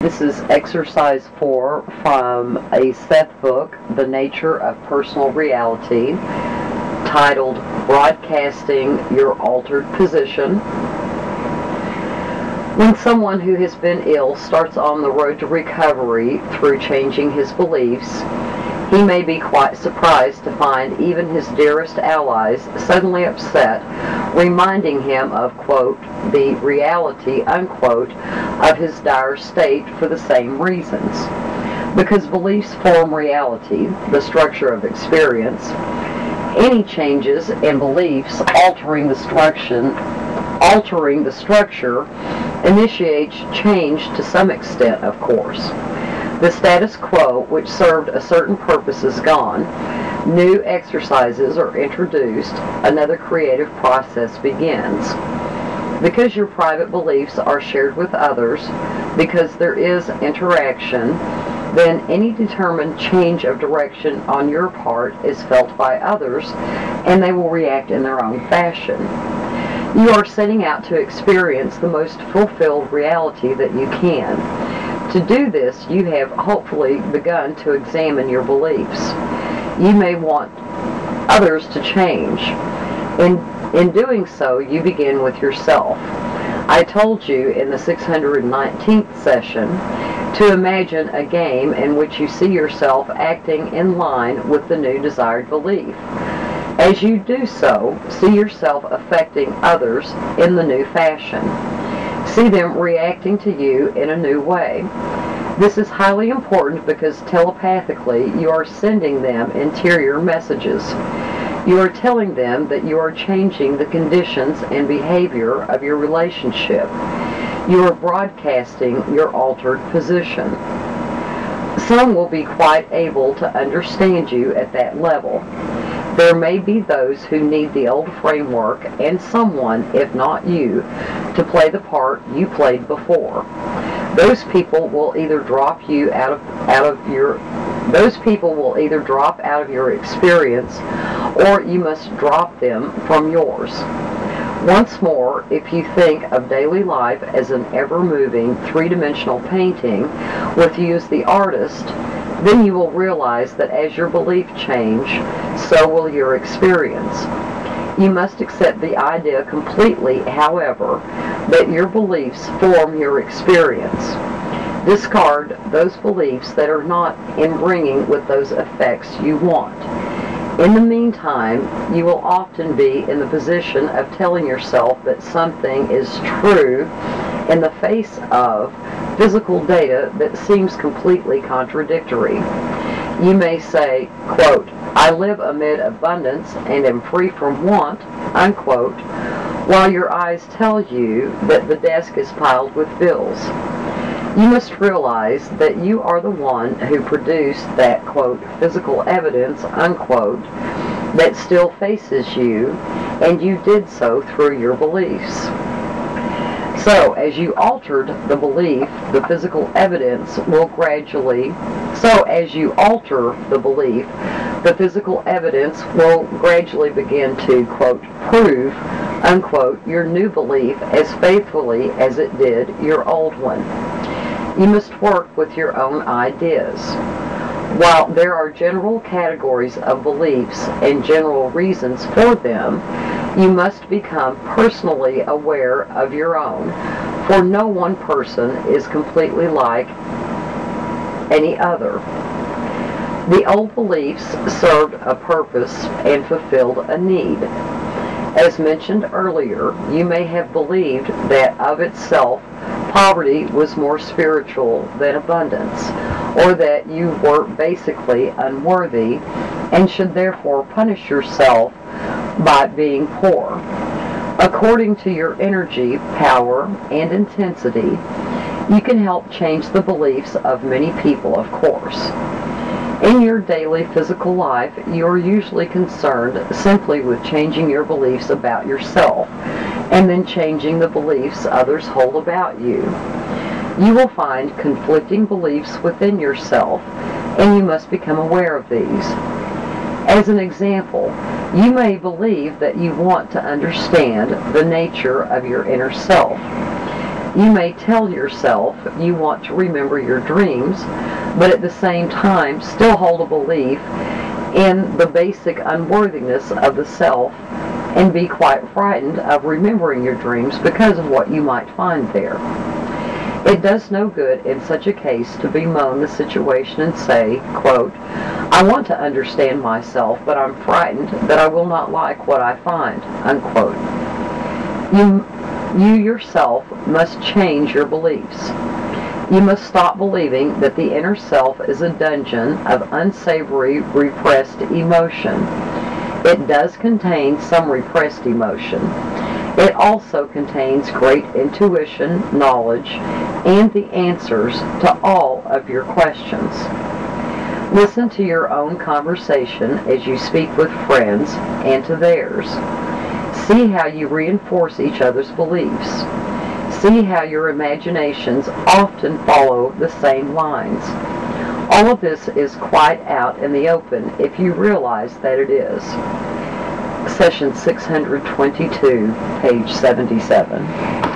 This is exercise 4 from a Seth book, The Nature of Personal Reality, titled Broadcasting Your Altered Position. When someone who has been ill starts on the road to recovery through changing his beliefs, he may be quite surprised to find even his dearest allies suddenly upset, reminding him of, quote, the reality, unquote, of his dire state for the same reasons. Because beliefs form reality, the structure of experience, any changes in beliefs altering the structure initiates change to some extent, of course. The status quo, which served a certain purpose, is gone. New exercises are introduced. Another creative process begins. Because your private beliefs are shared with others, because there is interaction, then any determined change of direction on your part is felt by others, and they will react in their own fashion. You are setting out to experience the most fulfilled reality that you can. To do this, you have hopefully begun to examine your beliefs. You may want others to change. In doing so, you begin with yourself. I told you in the 619th session to imagine a game in which you see yourself acting in line with the new desired belief. As you do so, see yourself affecting others in the new fashion. See them reacting to you in a new way. This is highly important because telepathically you are sending them interior messages. You are telling them that you are changing the conditions and behavior of your relationship. You are broadcasting your altered position. Some will be quite able to understand you at that level. There may be those who need the old framework and someone, if not you, to play the part you played before. Those people will either drop out of your experience, or you must drop them from yours. Once more, if you think of daily life as an ever-moving three-dimensional painting with you as the artist, then you will realize that as your beliefs change, so will your experience. You must accept the idea completely, however, that your beliefs form your experience. Discard those beliefs that are not in bringing with those effects you want. In the meantime, you will often be in the position of telling yourself that something is true in the face of physical data that seems completely contradictory. You may say, quote, I live amid abundance and am free from want, unquote, while your eyes tell you that the desk is piled with bills. You must realize that you are the one who produced that, quote, physical evidence, unquote, that still faces you, and you did so through your beliefs. So, as you altered the belief, the physical evidence will gradually begin to, quote, prove, unquote, your new belief as faithfully as it did your old one. You must work with your own ideas. While there are general categories of beliefs and general reasons for them, you must become personally aware of your own, for no one person is completely like any other. The old beliefs served a purpose and fulfilled a need. As mentioned earlier, you may have believed that of itself poverty was more spiritual than abundance, or that you were basically unworthy and should therefore punish yourself by being poor. According to your energy, power, and intensity, you can help change the beliefs of many people, of course. In your daily physical life, you are usually concerned simply with changing your beliefs about yourself, and then changing the beliefs others hold about you. You will find conflicting beliefs within yourself, and you must become aware of these. As an example, you may believe that you want to understand the nature of your inner self. You may tell yourself you want to remember your dreams, but at the same time still hold a belief in the basic unworthiness of the self and be quite frightened of remembering your dreams because of what you might find there. It does no good in such a case to bemoan the situation and say, quote, I want to understand myself, but I'm frightened that I will not like what I find, unquote. You yourself must change your beliefs. You must stop believing that the inner self is a dungeon of unsavory, repressed emotion. It does contain some repressed emotion. It also contains great intuition, knowledge, and the answers to all of your questions. Listen to your own conversation as you speak with friends and to theirs. See how you reinforce each other's beliefs. See how your imaginations often follow the same lines. All of this is quite out in the open if you realize that it is. Session 622, page 77.